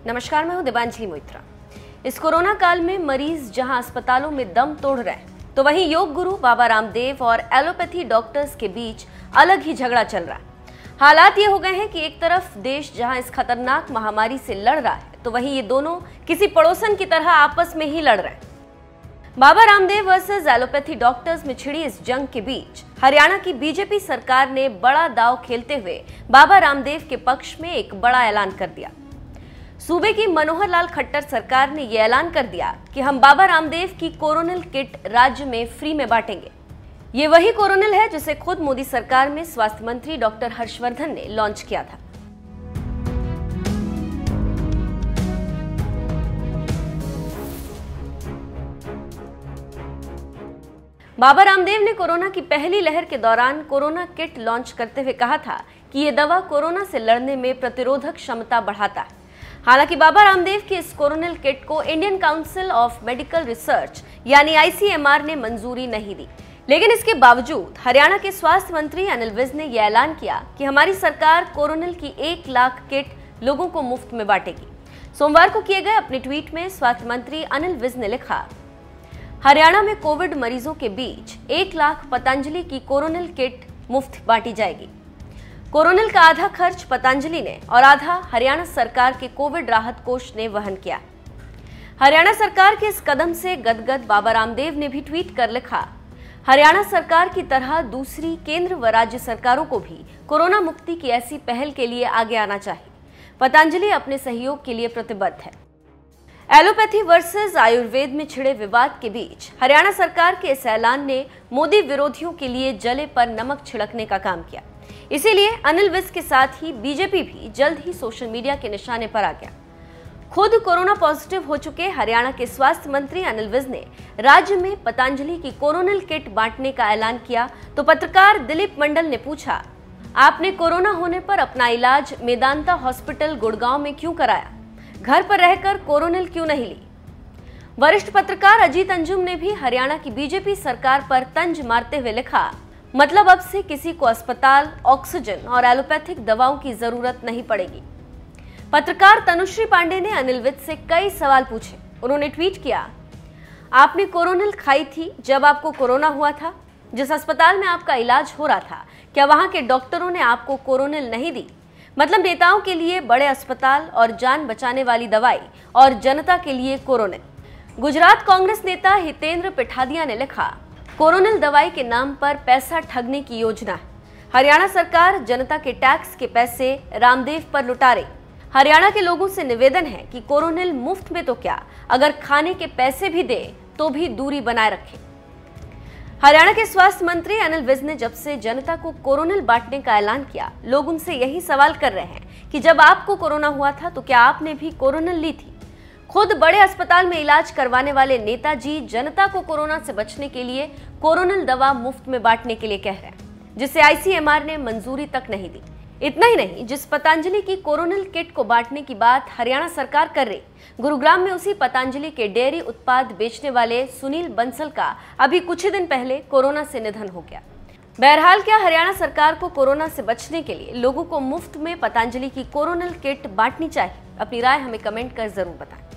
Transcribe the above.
नमस्कार, मैं हूं दिबांजलि मोइत्रा। इस कोरोना काल में मरीज जहां अस्पतालों में दम तोड़ रहे हैं, तो वहीं योग गुरु बाबा रामदेव और एलोपैथी डॉक्टर्स के बीच अलग ही झगड़ा चल रहा है। हालात ये हो गए हैं कि एक तरफ देश जहां इस खतरनाक महामारी से लड़ रहा है, तो वहीं ये दोनों किसी पड़ोसन की तरह आपस में ही लड़ रहे हैं। Baba Ramdev versus allopathy doctors में छिड़ी इस जंग के बीच हरियाणा की बीजेपी सरकार ने बड़ा दांव खेलते हुए बाबा रामदेव के पक्ष में एक बड़ा ऐलान कर दिया। सूबे की मनोहर लाल खट्टर सरकार ने यह ऐलान कर दिया कि हम बाबा रामदेव की कोरोनिल किट राज्य में फ्री में बांटेंगे। ये वही कोरोनिल है जिसे खुद मोदी सरकार में स्वास्थ्य मंत्री डॉक्टर हर्षवर्धन ने लॉन्च किया था। बाबा रामदेव ने कोरोना की पहली लहर के दौरान कोरोना किट लॉन्च करते हुए कहा था कि यह दवा कोरोना से लड़ने में प्रतिरोधक क्षमता बढ़ाता है। हालांकि बाबा रामदेव की इस कोरोनिल किट को Indian council of medical research यानी ICMR ने मंजूरी नहीं दी, लेकिन इसके बावजूद हरियाणा के स्वास्थ्य मंत्री अनिल विज ने यह ऐलान किया कि हमारी सरकार कोरोनिल की 1 लाख किट लोगों को मुफ्त में बांटेगी। सोमवार को किए गए अपने ट्वीट में स्वास्थ्य मंत्री अनिल विज ने लिखा, हरियाणा में कोविड मरीजों के बीच 1 लाख पतंजलि की कोरोनिल किट मुफ्त बांटी जाएगी। कोरोनिल का आधा खर्च पतंजलि ने और आधा हरियाणा सरकार के कोविड राहत कोष ने वहन किया। हरियाणा सरकार के इस कदम से गदगद बाबा रामदेव ने भी ट्वीट कर लिखा, हरियाणा सरकार की तरह दूसरी केंद्र व राज्य सरकारों को भी कोरोना मुक्ति की ऐसी पहल के लिए आगे आना चाहिए। पतंजलि अपने सहयोग के लिए प्रतिबद्ध है। एलोपैथी वर्सेस आयुर्वेद में छिड़े विवाद के बीच हरियाणा सरकार के इस ऐलान ने मोदी विरोधियों के लिए जले पर नमक छिड़कने का काम किया। इसीलिए अनिल विज के साथ ही बीजेपी भी जल्द ही सोशल मीडिया के निशाने पर आ गया। खुद कोरोना पॉजिटिव हो चुके हरियाणा के स्वास्थ्य मंत्री अनिल विज ने राज्य में पतंजलि की कोरोनिल किट बांटने का ऐलान किया, तो पत्रकार दिलीप मंडल ने पूछा, आपने कोरोना होने पर अपना इलाज मेदांता हॉस्पिटल गुड़गांव में क्यों कराया? घर पर रहकर कोरोनिल क्यों नहीं ली? वरिष्ठ पत्रकार अजीत अंजुम ने भी हरियाणा की बीजेपी सरकार पर तंज मारते हुए लिखा, मतलब अब से किसी को अस्पताल, ऑक्सीजन और एलोपैथिक दवाओं की जरूरत नहीं पड़ेगी। पत्रकार तनुश्री पांडे ने अनिल विज से कई सवाल पूछे। उन्होंने ट्वीट किया, आपने कोरोनिल खाई थी जब आपको कोरोना हुआ था? जिस अस्पताल में आपका इलाज हो रहा था, क्या वहां के डॉक्टरों ने आपको कोरोनिल नहीं दी? मतलब नेताओं के लिए बड़े अस्पताल और जान बचाने वाली दवाई और जनता के लिए कोरोनिल। गुजरात कांग्रेस नेता हितेंद्र पिठादिया ने लिखा, कोरोनिल दवाई के नाम पर पैसा ठगने की योजना है। हरियाणा सरकार जनता के टैक्स के पैसे रामदेव पर लुटा रही। हरियाणा के लोगों से निवेदन है कि कोरोनिल मुफ्त में तो क्या, अगर खाने के पैसे भी दे तो भी दूरी बनाए रखें। हरियाणा के स्वास्थ्य मंत्री अनिल विज ने जब से जनता को कोरोनिल बांटने का ऐलान किया, लोग उनसे यही सवाल कर रहे हैं कि जब आपको कोरोना हुआ था तो क्या आपने भी कोरोनिल ली थी? खुद बड़े अस्पताल में इलाज करवाने वाले नेताजी जनता को कोरोना से बचने के लिए कोरोनिल दवा मुफ्त में बांटने के लिए कह रहे हैं, जिसे ICMR ने मंजूरी तक नहीं दी। इतना ही नहीं, जिस पतंजलि की कोरोनिल किट को बांटने की बात हरियाणा सरकार कर रही, गुरुग्राम में उसी पतंजलि के डेयरी उत्पाद बेचने वाले सुनील बंसल का अभी कुछ ही दिन पहले कोरोना से निधन हो गया। बहरहाल, क्या हरियाणा सरकार को कोरोना से बचने के लिए लोगों को मुफ्त में पतंजलि की कोरोनिल किट बांटनी चाहिए? अपनी राय हमें कमेंट कर जरूर बताएं।